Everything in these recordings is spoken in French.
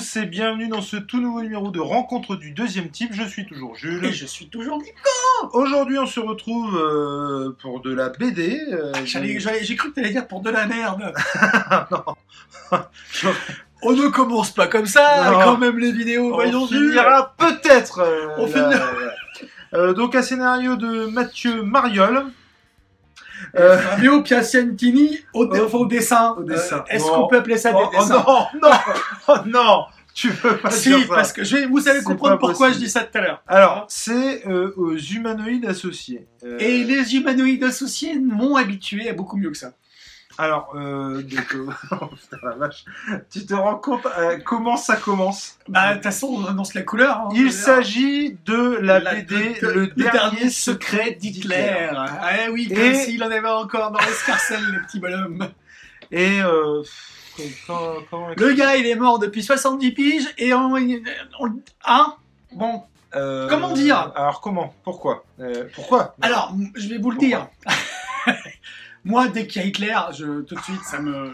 tous et bienvenue dans ce tout nouveau numéro de Rencontre du deuxième type. Je suis toujours Jules. Et je suis toujours Nico. Aujourd'hui, on se retrouve pour de la BD. J'ai cru que t'allais dire pour de la merde. Non. On ne commence pas comme ça, Non. quand même les vidéos, voyons On finira peut-être. On finira. Donc un scénario de Mathieu Mariol. Fabio Piacentini au dessin. Au dessin. Est-ce Oh. qu'on peut appeler ça des Oh dessins? non, tu peux pas dire Si, ça. parce que vous allez C'est comprendre pas pourquoi possible. je dis ça tout à l'heure. Alors, c'est aux humanoïdes associés. Et les humanoïdes associés m'ont habitué à beaucoup mieux que ça. Alors, donc, oh, putain, la vache. Tu te rends compte comment ça commence? Bah, de toute façon, on annonce la couleur. Hein, Il s'agit de la BD Le Dernier secret d'Hitler. Ah oui, comme Et- s'il en avait encore dans l'escarcelle, les petits bonhommes. Et comment Le gars, il est mort depuis 70 piges et hein? Bon. Comment dire? Alors comment? Pourquoi? Pourquoi? Alors, je vais vous le dire. Moi, dès qu'il y a Hitler, tout de suite, ça me...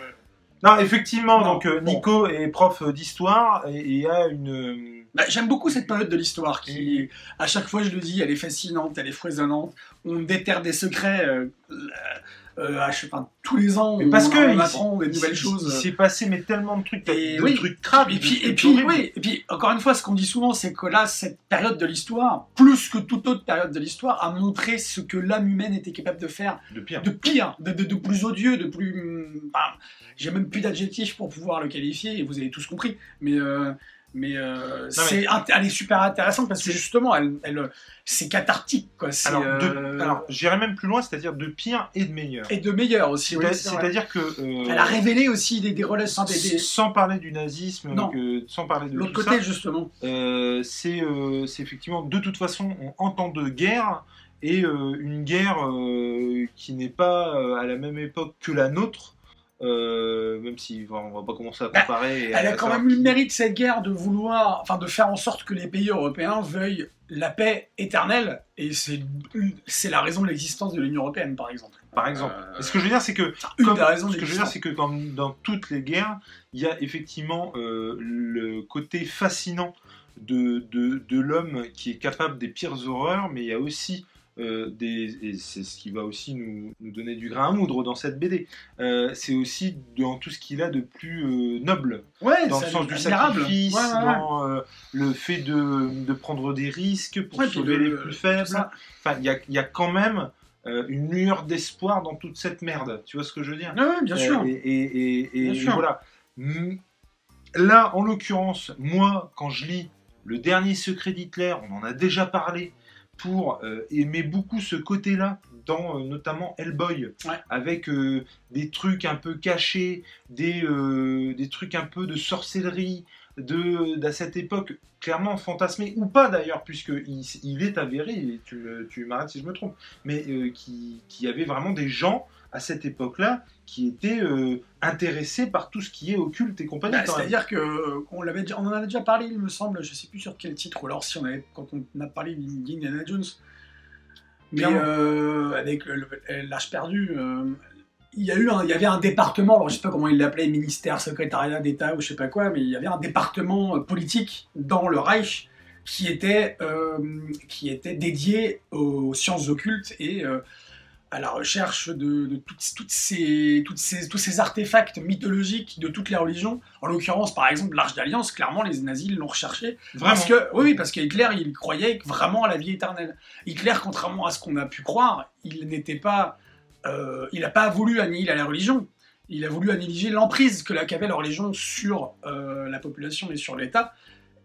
Non, effectivement, Non, donc bon. Nico est prof d'histoire et a une... Bah, j'aime beaucoup cette période de l'histoire qui, à chaque fois, je le dis, elle est fascinante, elle est foisonnante. On déterre des secrets tous les ans. Mais parce que on apprend des nouvelles il choses. s'est passé mais tellement de trucs, Et de oui. trucs crades. Et puis, horribles. oui, et puis, encore une fois, ce qu'on dit souvent, c'est que là, cette période de l'histoire, plus que toute autre période de l'histoire, a montré ce que l'âme humaine était capable de faire De pire. de pire, de plus odieux, de plus... Enfin, j'ai même plus d'adjectifs pour pouvoir le qualifier, et vous avez tous compris. Elle est super intéressante parce que justement, c'est cathartique, quoi. Alors, j'irais même plus loin, c'est-à-dire de pire et de meilleur. Et de meilleur aussi. Oui, c'est vrai. C'est-à-dire que... Elle a révélé aussi des relations, sans parler du nazisme, Non. sans parler de l'autre tout côté, ça, justement. c'est effectivement, de toute façon, en temps de guerre, et une guerre qui n'est pas à la même époque que la nôtre, même si on va pas commencer à comparer. et Elle à a quand savoir même eu le qui- mérite, cette guerre, de faire en sorte que les pays européens veuillent la paix éternelle, et c'est la raison de l'existence de l'Union européenne, par exemple. Par exemple. Et ce que je veux dire, c'est que Une des raisons ce que je veux dire, d'existence. c'est que dans toutes les guerres, il y a effectivement le côté fascinant de l'homme qui est capable des pires horreurs, mais il y a aussi et c'est ce qui va aussi nous donner du grain à moudre dans cette BD. C'est aussi dans tout ce qu'il a de plus noble, Ouais, dans le c'est sens du admirable. sacrifice, Ouais, ouais, ouais. dans le fait de prendre des risques pour Ouais, puis sauver les plus faibles. tout ça. Enfin, il y a quand même une lueur d'espoir dans toute cette merde. Tu vois ce que je veux dire? Ouais, bien sûr. Et Bien sûr. voilà. Là, en l'occurrence, moi, quand je lis Le Dernier Secret d'Hitler, on en a déjà parlé, pour aimer beaucoup ce côté-là, dans notamment Hellboy, Ouais. avec des trucs un peu cachés, des trucs un peu de sorcellerie, à cette époque, clairement fantasmé, ou pas d'ailleurs, puisqu'il est avéré, et tu m'arrêtes si je me trompe, mais qui avait vraiment des gens à cette époque-là qui étaient intéressés par tout ce qui est occulte et compagnie. quand même. C'est-à-dire qu'on en avait déjà parlé, il me semble, je sais plus sur quel titre, ou alors quand on a parlé d'Indiana Jones, mais avec l'âge perdu, il y avait un département, alors je sais pas comment il l'appelait, ministère, secrétariat d'État ou je sais pas quoi, mais il y avait un département politique dans le Reich qui était dédié aux sciences occultes et à la recherche de tous ces artefacts mythologiques de toutes les religions. En l'occurrence, par exemple, l'Arche d'Alliance, clairement, les nazis l'ont recherché. Vraiment. Parce que Hitler, il croyait vraiment à la vie éternelle. Hitler, contrairement à ce qu'on a pu croire, il n'a pas voulu annihiler la religion. Il a voulu annihiler l'emprise qu'avait la religion sur la population et sur l'État,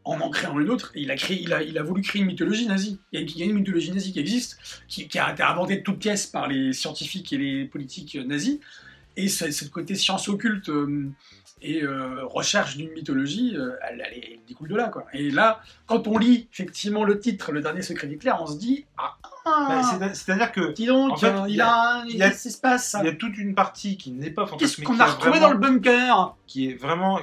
en créant une autre. Et il a voulu créer une mythologie nazie. Il y a une mythologie nazie qui existe, qui a été inventée de toutes pièces par les scientifiques et les politiques nazis. Et ce côté science occulte et recherche d'une mythologie, elle découle de là, quoi. Et là, quand on lit effectivement le titre, Le Dernier Secret d'Hitler, on se dit C'est-à-dire que dis donc, en fait, qu'est-ce qui se passe il y a toute une partie qui n'est pas fantastique, Qu'est-ce qu'on a retrouvé dans le bunker qui a vraiment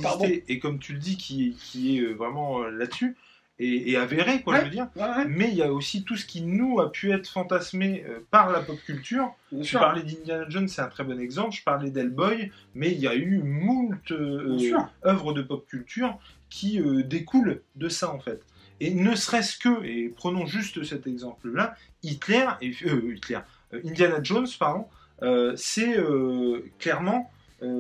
Pardon. existé, et comme tu le dis, qui est vraiment là-dessus. et avéré, quoi, je veux dire. Mais il y a aussi tout ce qui nous a pu être fantasmé par la pop culture. Je parlais d'Indiana Jones, c'est un très bon exemple. Je parlais d'Hellboy, mais il y a eu moult œuvres de pop culture qui découlent de ça, en fait. Et ne serait-ce que, et prenons juste cet exemple-là, Indiana Jones, pardon, c'est clairement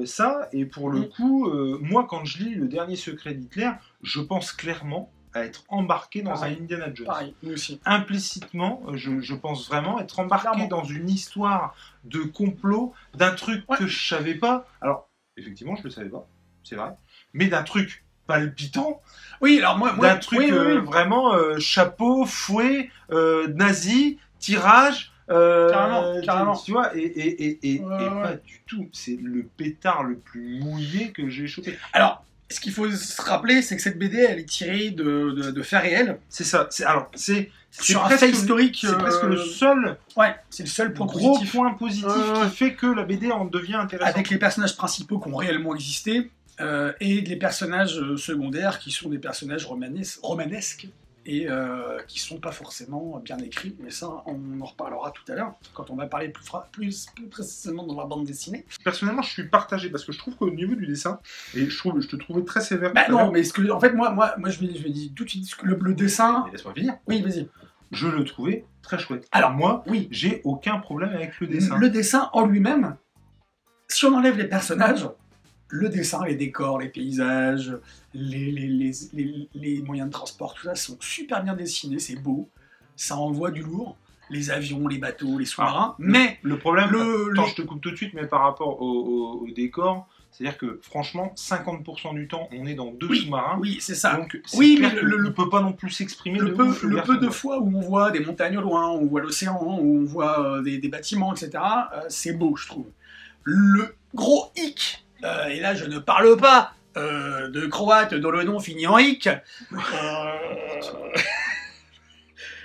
ça. Et pour le coup, moi, quand je lis Le Dernier Secret d'Hitler, je pense clairement à être embarqué dans un Indiana Jones. Pareil, nous aussi. Implicitement, je pense vraiment être embarqué dans une histoire de complot, d'un truc que je savais pas. Alors, effectivement, je le savais pas, c'est vrai, mais d'un truc palpitant. Oui, alors moi d'un truc vraiment chapeau, fouet, nazi, tirage. Carrément. Tu vois, et pas du tout. C'est le pétard le plus mouillé que j'ai chopé. Alors, ce qu'il faut se rappeler, c'est que cette BD, elle est tirée de faits réels. C'est ça. C'est sur un fait historique. C'est presque le seul. Ouais, c'est le seul point positif qui fait que la BD en devient intéressante. Avec les personnages principaux qui ont réellement existé. Et les personnages secondaires qui sont des personnages romanesques et qui sont pas forcément bien écrits, mais ça on en reparlera tout à l'heure quand on va parler plus précisément dans la bande dessinée. Personnellement, je suis partagé parce que je trouve qu'au niveau du dessin, et je te trouvais très sévère. Bah non, mais en fait moi je vais dire tout de suite le dessin. Laisse-moi finir. Oui, vas-y. Je le trouvais très chouette. Alors moi, j'ai aucun problème avec le dessin. Le dessin en lui-même, si on enlève les personnages. Le dessin, les décors, les paysages, les moyens de transport, tout ça sont super bien dessinés, c'est beau, ça envoie du lourd, les avions, les bateaux, les sous-marins, mais... Le problème, je te coupe tout de suite, mais par rapport au décor, c'est-à-dire que franchement, 50% du temps, on est dans deux sous-marins. Oui, c'est ça. Donc, mais ne peut pas non plus s'exprimer. Le peu de fois où on voit des montagnes au loin, où on voit l'océan, où on voit des bâtiments, etc., c'est beau, je trouve. Le gros hic... et là, je ne parle pas de croate dont le nom finit en hic.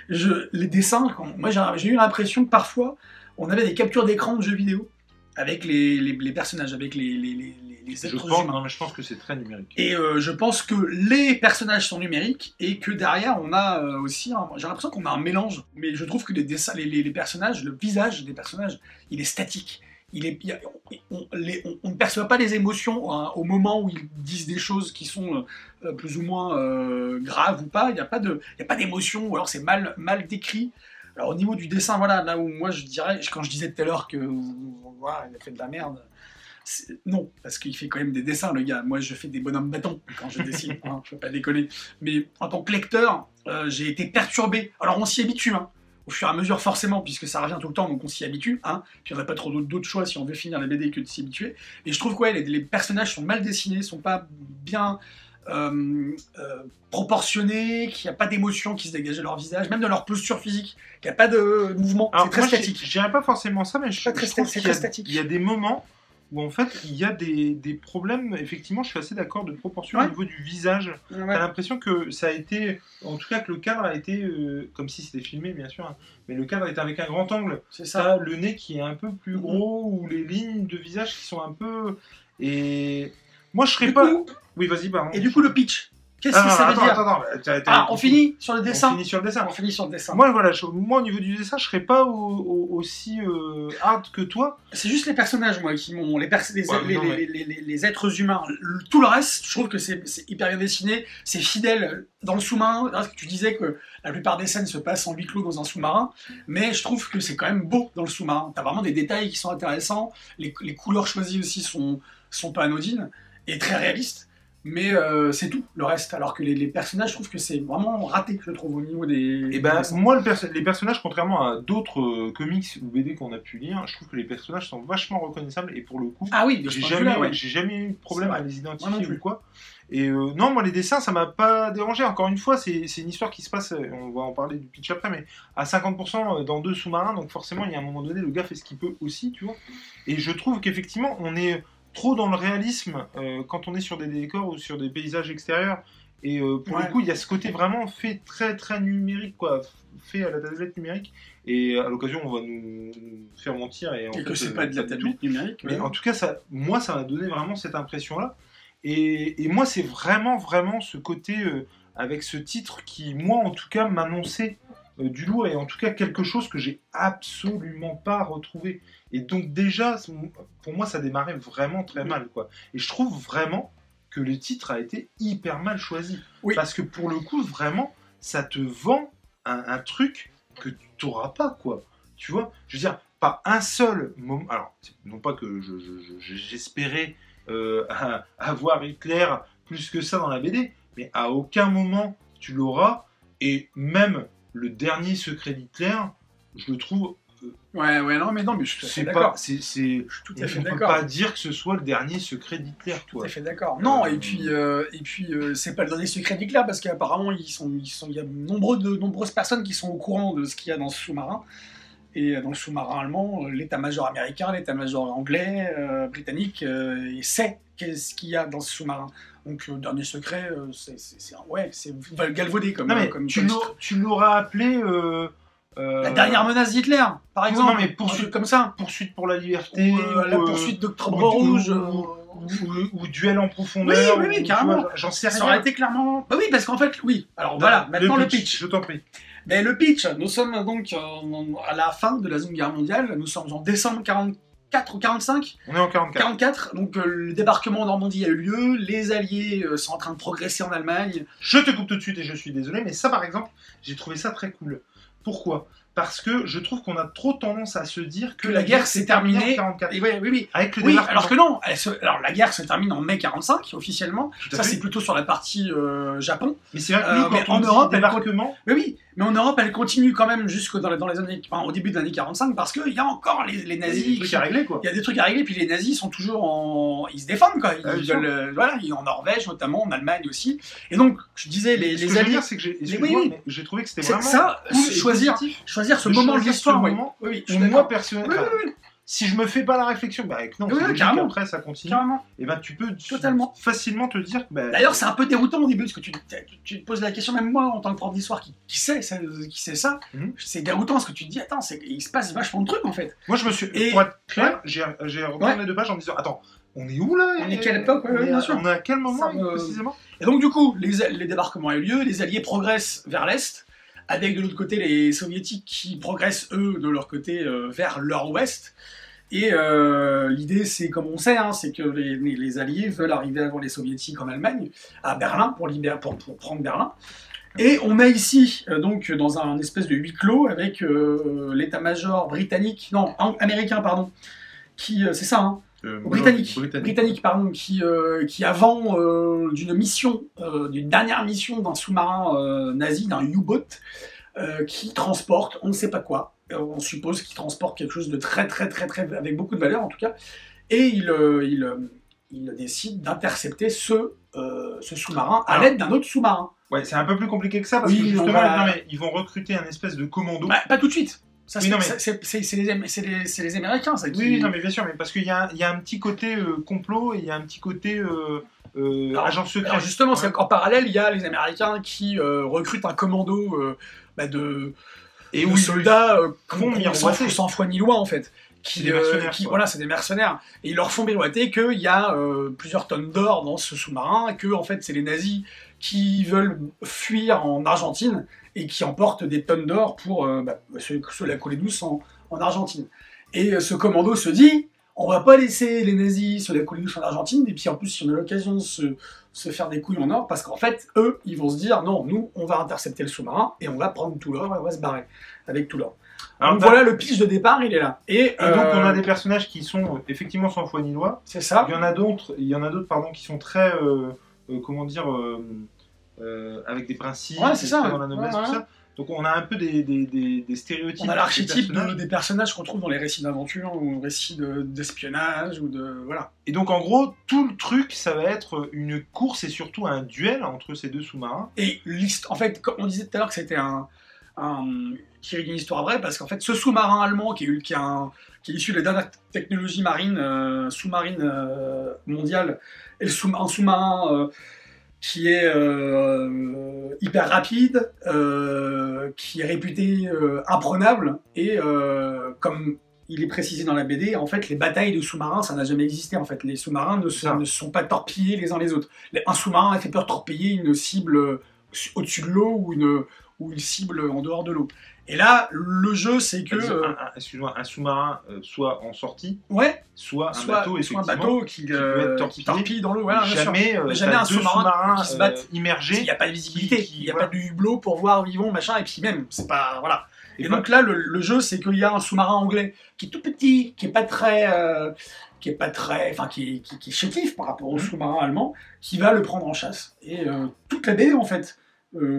Les dessins, moi j'ai eu l'impression que parfois, on avait des captures d'écran de jeux vidéo avec les personnages, avec les êtres humains. Non, mais je pense que c'est très numérique. Et je pense que les personnages sont numériques et que derrière, on a aussi... j'ai l'impression qu'on a un mélange. Mais je trouve que les dessins, les personnages, le visage des personnages, il est statique. On ne perçoit pas les émotions au moment où ils disent des choses qui sont plus ou moins graves ou pas. Il n'y a pas d'émotion, ou alors c'est mal décrit. Alors au niveau du dessin, voilà, là où moi je dirais, quand je disais tout à l'heure que voilà, il a fait de la merde, non, parce qu'il fait quand même des dessins, le gars. Moi je fais des bonhommes bâtons quand je dessine, hein, je ne peux pas déconner. Mais en tant que lecteur, j'ai été perturbé. Alors on s'y habitue, hein. Au fur et à mesure, forcément, puisque ça revient tout le temps, donc on s'y habitue. Hein. Puis on n'a pas trop d'autres choix si on veut finir la BD que de s'y habituer. Et je trouve que les personnages sont mal dessinés, sont pas bien proportionnés, qu'il n'y a pas d'émotion qui se dégage de leur visage, même de leur posture physique, qu'il n'y a pas de mouvement. C'est très statique. Je dirais pas forcément ça, mais je trouve qu'il y a des moments où en fait il y a des problèmes. Effectivement, je suis assez d'accord de proportion au niveau du visage. Ouais. T'as l'impression que ça a été, en tout cas que le cadre a été comme si c'était filmé, bien sûr, hein, mais le cadre est avec un grand angle. C'est ça. T'as le nez qui est un peu plus gros ou les lignes de visage qui sont un peu. Et moi, je serais pas. Oui, vas-y, pardon. Et du coup, le pitch. Qu'est-ce que ça veut dire? On finit sur le dessin. On finit sur le dessin. Moi, voilà, moi, au niveau du dessin, je serais pas aussi hard que toi. C'est juste les personnages, moi, qui m'ont... Les êtres humains. Tout le reste, je trouve que c'est hyper bien dessiné. C'est fidèle dans le sous-marin. Tu disais que la plupart des scènes se passent en huis clos dans un sous-marin. Mais je trouve que c'est quand même beau dans le sous-marin. T'as vraiment des détails qui sont intéressants. Les couleurs choisies aussi sont pas anodines et très réalistes. Mais c'est tout, le reste. Alors que les personnages, je trouve que c'est vraiment raté, je trouve, au niveau des... Et ben, moi, les personnages, contrairement à d'autres comics ou BD qu'on a pu lire, je trouve que les personnages sont vachement reconnaissables. Et pour le coup, j'ai jamais eu de problème à les identifier ou quoi. Et non, moi, les dessins, ça m'a pas dérangé. Encore une fois, c'est une histoire qui se passe, on va en parler du pitch après, mais à 50% dans 2 sous-marins. Donc forcément, il y a un moment donné, le gars fait ce qu'il peut aussi, tu vois. Et je trouve qu'effectivement, on est trop dans le réalisme quand on est sur des décors ou sur des paysages extérieurs. Et pour le coup, il y a ce côté vraiment fait très très numérique, quoi, fait à la tablette numérique. Et à l'occasion, on va nous faire mentir. Et que c'est pas de la tablette numérique. Mais en tout cas, ça m'a donné vraiment cette impression-là. Et moi, c'est vraiment ce côté avec ce titre qui, moi en tout cas, m'annonçait du lourd et en tout cas quelque chose que j'ai absolument pas retrouvé. Et donc déjà, pour moi, ça démarrait vraiment très mal, quoi. Et je trouve vraiment que le titre a été hyper mal choisi. Oui. Parce que pour le coup, vraiment, ça te vend un truc que tu n'auras pas, quoi. Tu vois, je veux dire, pas un seul moment. Alors, non pas que j'espérais avoir Hitler plus que ça dans la BD, mais à aucun moment tu l'auras. Et même le dernier secret d'Hitler, je le trouve. Ouais, non, mais je suis tout à fait C'est d'accord. pas. Je suis tout à fait on peut d'accord. pas dire que ce soit le dernier secret d'Hitler, Tout quoi. à fait d'accord. Non, et puis c'est pas le dernier secret d'Hitler parce qu'apparemment il y a de nombreuses personnes qui sont au courant de ce qu'il y a dans ce sous-marin. Et dans le sous-marin allemand, l'état-major américain, l'état-major anglais, britannique, sait qu'est-ce qu'il y a dans ce sous-marin. Donc le dernier secret, c'est galvaudé comme. Non mais comme tu l'auras appelé. La dernière menace d'Hitler, par exemple. Non mais poursuite comme ça. Poursuite pour la liberté. La poursuite d'Octobre Rouge. Ou duel en profondeur. Oui, carrément. J'en sais rien. Ça aurait été clairement. Bah oui, parce qu'en fait, oui. Alors voilà, maintenant le pitch. Je t'en prie. Mais le pitch, nous sommes donc à la fin de la Seconde Guerre mondiale, nous sommes en décembre 44 ou 45. On est en 44. 44, donc le débarquement en Normandie a eu lieu, les Alliés sont en train de progresser en Allemagne. Je te coupe tout de suite et je suis désolé, mais ça par exemple, j'ai trouvé ça très cool. Pourquoi ? Parce que je trouve qu'on a trop tendance à se dire que la guerre s'est terminée en 44. Oui. Avec le oui, débarquement. alors que non. Alors la guerre se termine en mai 45 officiellement. Tout à Ça fait. c'est plutôt sur la partie Japon. Mais c'est vrai que nous, quand en on dit Europe, débarquement, mais en Europe, elle continue quand même jusqu'au dans les années, au début des années 45 parce qu'il y a encore les nazis. il y a des trucs à régler, quoi. Il y a des trucs à régler, puis les nazis sont toujours ils se défendent, quoi. Ils veulent, en Norvège notamment, en Allemagne aussi. Et donc, je disais, les Ce que je veux Alliés. dire, c'est que j'ai trouvé que c'était vraiment ça, cool et choisir ce moment de l'histoire. Oui, moi personnellement, si je me fais pas la réflexion, non, c'est logique, après ça continue. Carrément. Et tu peux facilement te dire que. D'ailleurs, c'est un peu déroutant au début parce que tu te poses la question, même moi en tant que prof d'histoire qui sait ça, c'est déroutant parce que tu te dis, attends, il se passe vachement de trucs en fait. Moi, je me suis. Pour être clair, j'ai retourné 2 pages en me disant, attends, on est où là? On est quelle époque? Bien sûr. On est à quel moment précisément? Et donc, du coup, les débarquements ont eu lieu, les Alliés progressent vers l'Est, avec de l'autre côté les Soviétiques qui progressent, eux, de leur côté, vers leur ouest. Et l'idée, c'est, comme on sait, c'est que les Alliés veulent arriver avant les Soviétiques en Allemagne, à Berlin, pour prendre Berlin. Et on est ici, donc, dans un espèce de huis clos, avec l'état-major américain, pardon, qui, c'est ça, britannique, pardon, qui avant d'une dernière mission d'un sous-marin nazi, d'un U-boat, qui transporte, on ne sait pas quoi, on suppose qu'il transporte quelque chose de très, avec beaucoup de valeur en tout cas, et il décide d'intercepter ce sous-marin à l'aide d'un autre sous-marin. Ouais, c'est un peu plus compliqué que ça, parce que justement, ils vont recruter un espèce de commando. Pas tout de suite. Ça, oui, c'est les Américains, ça. Oui, non, mais bien sûr, mais parce qu'il y a un petit côté complot et il y a un petit côté agent secret. Alors justement, c'est qu'en parallèle, il y a les Américains qui recrutent un commando de soldats sans foi ni loi, en fait. Voilà, c'est des mercenaires. Et ils leur font miroiter qu'il y a plusieurs tonnes d'or dans ce sous-marin, et que, en fait, c'est les nazis qui veulent fuir en Argentine et qui emportent des tonnes d'or pour se la couler douce en Argentine. Et ce commando se dit, on va pas laisser les nazis se la couler douce en Argentine, et puis en plus, si on a l'occasion de se faire des couilles en or, parce qu'en fait, eux, ils vont se dire, non, nous, on va intercepter le sous-marin, et on va prendre tout l'or, et on va se barrer avec tout l'or. Donc voilà, le pitch de départ, il est là. Et donc on a des personnages qui sont effectivement sans foi ni loi. C'est ça. Il y en a d'autres, qui sont très, avec des principes, c'est ça, dans la noblesse, tout ça. Donc on a un peu des stéréotypes. On a l'archétype des personnages qu'on trouve dans les récits d'aventure ou récits d'espionnage ou de voilà. Et donc en gros tout le truc ça va être une course et surtout un duel entre ces deux sous-marins. Et en fait, comme on disait tout à l'heure que c'était tiré d'une histoire vraie, parce qu'en fait ce sous-marin allemand qui est issu des dernières technologies marines, sous-marines mondiales, et un sous-marin qui est hyper rapide, qui est réputé imprenable, et comme il est précisé dans la BD, en fait, les batailles de sous-marins, ça n'a jamais existé. En fait, les sous-marins ne se sont pas torpillés les uns les autres. Un sous-marin a fait peur torpiller une cible au-dessus de l'eau ou une cible en dehors de l'eau. Et là, le jeu, c'est que... Excuse-moi, un sous-marin soit en sortie, ouais, soit un bateau, soit un bateau qui peut être qui torpille dans l'eau. Voilà, jamais jamais un sous-marin qui se battent immergé. Il n'y a pas de visibilité, il n'y a voilà. pas de hublot pour voir où ils vont, machin, et puis même, c'est pas... Voilà. Et bah, donc là, le jeu, c'est qu'il y a un sous-marin anglais qui est tout petit, qui est pas très... enfin, qui est chétif par rapport au sous-marin allemand, qui va le prendre en chasse. Et toute la BD, en fait,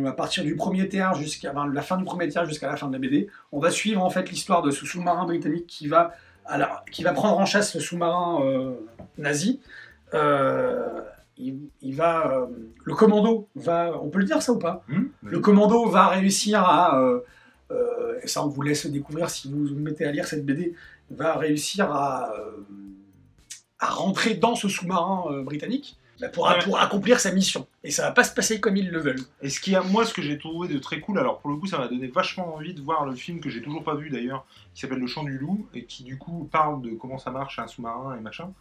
à partir du premier tiers jusqu'à la fin du premier tiers jusqu'à la fin de la BD, on va suivre en fait l'histoire de ce sous-marin britannique qui va prendre en chasse le sous-marin nazi. Le commando va, on peut le dire ça ou pas? Le commando va réussir et ça on vous laisse découvrir si vous vous mettez à lire cette BD, va réussir à rentrer dans ce sous-marin britannique pour accomplir sa mission. Et ça va pas se passer comme ils le veulent. Et ce que j'ai trouvé de très cool, alors pour le coup ça m'a donné vachement envie de voir le film que j'ai toujours pas vu d'ailleurs, qui s'appelle Le Chant du Loup, et qui du coup parle de comment ça marche un sous-marin et machin.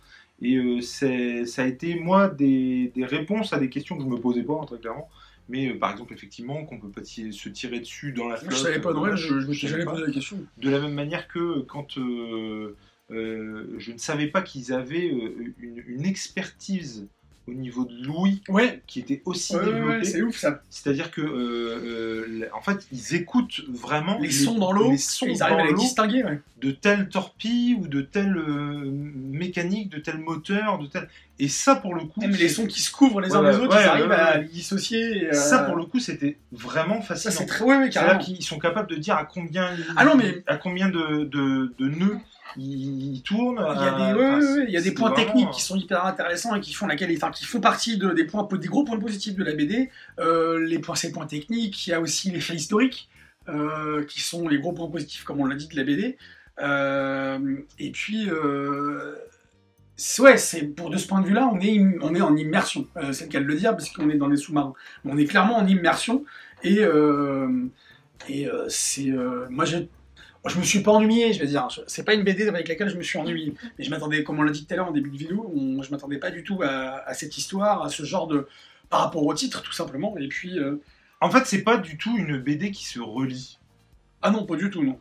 Et ça a été moi des réponses à des questions que je me posais pas très clairement. Mais par exemple, effectivement, qu'on peut pas se tirer dessus dans la flotte. Je savais pas, je me suis jamais posé la question. De la même manière que quand je ne savais pas qu'ils avaient une expertise au niveau de l'ouïe qui était aussi développée. Ouais, c'est ouf ça. C'est-à-dire que en fait, ils écoutent vraiment les sons dans l'eau, ils arrivent à les distinguer. Ouais. De telle torpille ou de telle mécanique, de tel moteur, de tel... Et ça, pour le coup... Même les sons qui se couvrent les uns des autres, ils arrivent à les dissocier. Ça, pour le coup, c'était vraiment fascinant. Ça, c'est très... carrément. C'est-à-dire qu'ils sont capables de dire à combien de nœuds ils tournent. Il y a des points techniques qui sont hyper intéressants et qui font qui font partie des gros points positifs de la BD. Ces points techniques, il y a aussi les faits historiques qui sont les gros points positifs, comme on l'a dit, de la BD. Et puis, c'est de ce point de vue-là, on est en immersion. C'est le cas de le dire parce qu'on est dans les sous-marins. On est clairement en immersion et moi je me suis pas ennuyé, je vais dire. C'est pas une BD avec laquelle je me suis ennuyé. Mais je m'attendais, comme on l'a dit tout à l'heure en début de vidéo, je m'attendais pas du tout à cette histoire, à ce genre de... par rapport au titre, tout simplement. Et puis... En fait, c'est pas du tout une BD qui se relie. Ah non, pas du tout, non.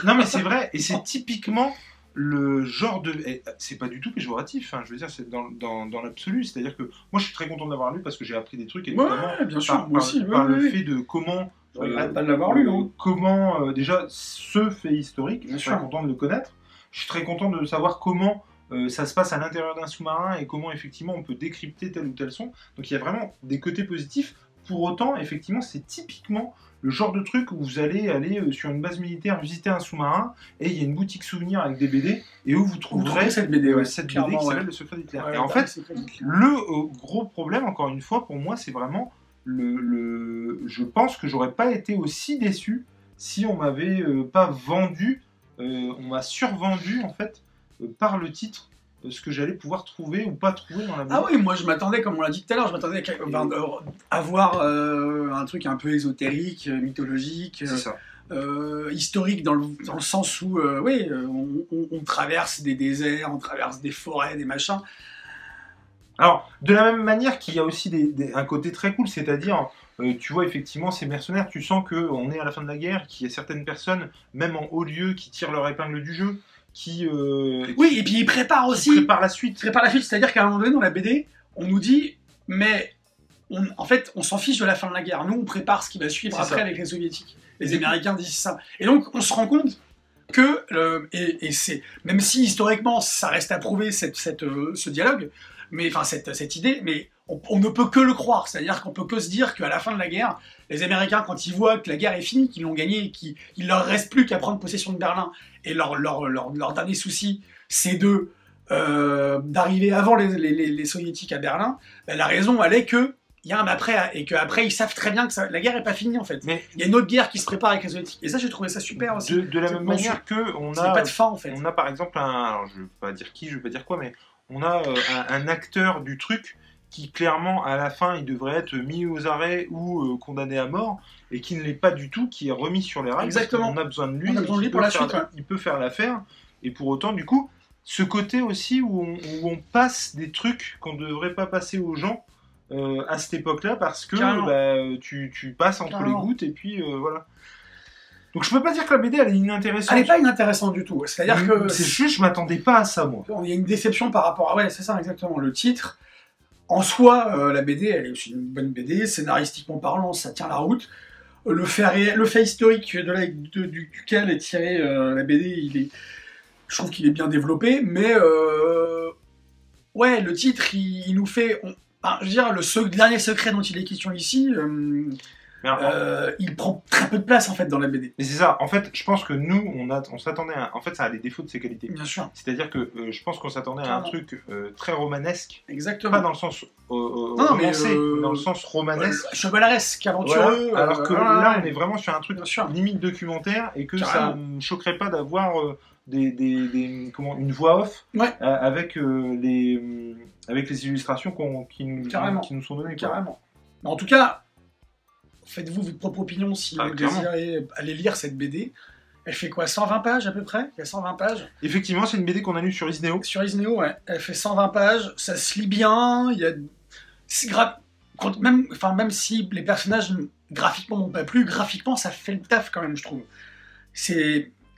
Non, mais c'est vrai, et c'est typiquement le genre de... C'est pas du tout péjoratif, hein, je veux dire, c'est dans l'absolu. C'est-à-dire que moi, je suis très content de l'avoir lu parce que j'ai appris des trucs, et notamment bien sûr, moi aussi, par le fait de comment... Je regrette pas de l'avoir lu, hein. Comment, déjà, ce fait historique, je suis sûr. très content de le connaître. Je suis très content de savoir comment ça se passe à l'intérieur d'un sous-marin et comment, effectivement, on peut décrypter tel ou tel son. Donc, il y a vraiment des côtés positifs. Pour autant, effectivement, c'est typiquement le genre de truc où vous allez aller sur une base militaire, visiter un sous-marin, et il y a une boutique souvenir avec des BD, et où vous trouverez cette BD, qui s'appelle Le Secret d'Hitler. Ouais, et en fait, le gros problème, encore une fois, pour moi, c'est vraiment... Je pense que j'aurais pas été aussi déçu si on m'avait pas vendu, on m'a survendu en fait par le titre ce que j'allais pouvoir trouver ou pas trouver dans la BD. Ah oui, moi je m'attendais, comme on l'a dit tout à l'heure, je m'attendais à voir un truc un peu ésotérique, mythologique, historique dans le sens où on traverse des déserts, on traverse des forêts, des machins. Alors, de la même manière qu'il y a aussi un côté très cool, c'est-à-dire, tu vois, effectivement, ces mercenaires, tu sens qu'on est à la fin de la guerre, qu'il y a certaines personnes, même en haut lieu, qui tirent leur épingle du jeu, et puis ils préparent aussi... Ils préparent la suite. C'est-à-dire qu'à un moment donné, dans la BD, on nous dit, mais en fait, on s'en fiche de la fin de la guerre. Nous, on prépare ce qui va suivre après avec les soviétiques. Les Américains disent ça. Et donc, on se rend compte que, c'est, même si historiquement, ça reste à prouver ce dialogue, mais enfin cette idée, mais on ne peut que le croire, c'est-à-dire qu'on peut que se dire qu'à la fin de la guerre, les Américains, quand ils voient que la guerre est finie, qu'ils l'ont gagnée, qu'il leur reste plus qu'à prendre possession de Berlin, et leur dernier souci, c'est d'arriver avant les soviétiques à Berlin, ben, la raison, elle est que il y a un après, et qu'après, ils savent très bien que la guerre n'est pas finie, en fait. Mais il y a une autre guerre qui se prépare avec les soviétiques. Et ça, j'ai trouvé ça super aussi. De la même manière qu'on a... pas de fin, en fait. On a, par exemple, alors, je ne vais pas dire qui, je ne vais pas dire quoi, mais on a un acteur du truc qui, clairement, à la fin, il devrait être mis aux arrêts ou condamné à mort, et qui ne l'est pas du tout, qui est remis sur les rails. Exactement. On a besoin de lui. On a besoin de lui pour la suite. Il peut faire l'affaire. Et pour autant, du coup, ce côté aussi où on passe des trucs qu'on ne devrait pas passer aux gens, à cette époque-là parce que Carrément. tu passes entre Carrément. les gouttes et puis voilà. Donc je peux pas dire que la BD elle est inintéressante. Elle n'est pas inintéressante du tout. C'est-à-dire que C'est juste je m'attendais pas à ça moi. il y a une déception par rapport à... Ouais, c'est ça exactement. Le titre, en soi, la BD, elle est aussi une bonne BD. Scénaristiquement parlant, ça tient la route. Le fait historique duquel est tiré la BD, je trouve qu'il est bien développé. Mais ouais, le titre, il nous fait... je veux dire, le dernier secret dont il est question ici... il prend très peu de place en fait dans la BD. Mais c'est ça, en fait, je pense que nous, on s'attendait à... En fait, ça a les défauts de ses qualités. Bien sûr. C'est-à-dire que je pense qu'on s'attendait à un truc très romanesque. Exactement. Pas dans le sens romancé, mais dans le sens romanesque. Chevaleresque, aventureux. Voilà. Alors que là, on est vraiment sur un truc limite documentaire et que Carrément. ça me choquerait pas d'avoir une voix off avec les illustrations qui nous sont données. Carrément. Mais en tout cas, faites-vous votre propre opinion si vous clairement. désirez aller lire cette BD. Elle fait quoi, 120 pages à peu près? Il y a 120 pages. Effectivement, c'est une BD qu'on a lue sur Isneo. Sur Isneo, ouais. Elle fait 120 pages, ça se lit bien, il y a... Même si les personnages graphiquement n'ont pas plu, graphiquement ça fait le taf quand même, je trouve.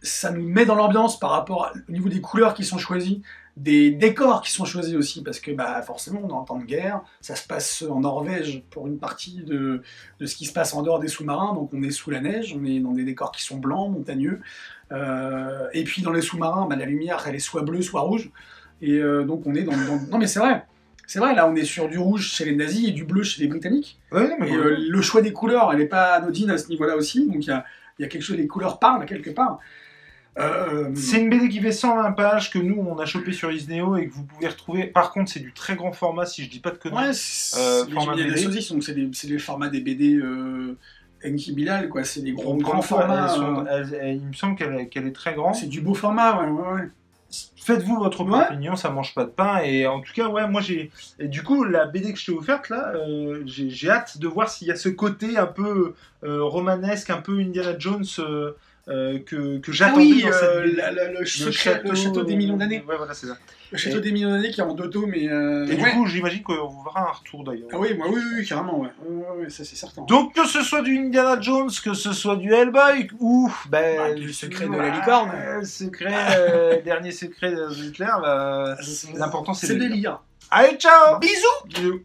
Ça nous met dans l'ambiance par rapport au niveau des couleurs qui sont choisies, des décors qui sont choisis aussi, parce que forcément on est en temps de guerre, ça se passe en Norvège pour une partie de ce qui se passe en dehors des sous-marins, donc on est sous la neige, on est dans des décors qui sont blancs, montagneux, et puis dans les sous-marins, la lumière elle est soit bleue, soit rouge, et donc on est dans... Non mais c'est vrai, là on est sur du rouge chez les nazis et du bleu chez les Britanniques, et le choix des couleurs, elle n'est pas anodine à ce niveau-là aussi, donc il y a quelque chose, les couleurs parlent quelque part. C'est une BD qui fait 120 pages que nous on a chopé sur Isneo et que vous pouvez retrouver. Par contre, c'est du très grand format si je dis pas de conneries. Ouais, c'est format BD. donc c'est les formats des BD Enki Bilal, quoi. C'est des grands formats. Il me semble qu'elle est très grande. C'est du beau format, ouais. Faites-vous votre opinion, ça mange pas de pain. Et en tout cas, ouais, moi j'ai. Et du coup, la BD que je t'ai offerte là, j'ai hâte de voir s'il y a ce côté un peu romanesque, un peu Indiana Jones. Que j'attendais dans cette BD. Le château des millions d'années. Ouais, voilà, c'est ça. Le château des millions d'années qui est en deux tomes. Et du coup, j'imagine qu'on vous verra un retour d'ailleurs. Ah oui, carrément, ouais. Ça c'est certain. Donc, que ce soit du Indiana Jones, que ce soit du Hellboy, ou le secret de la licorne. Le dernier secret de Hitler, l'important c'est de lire. Allez, ciao! Bisous!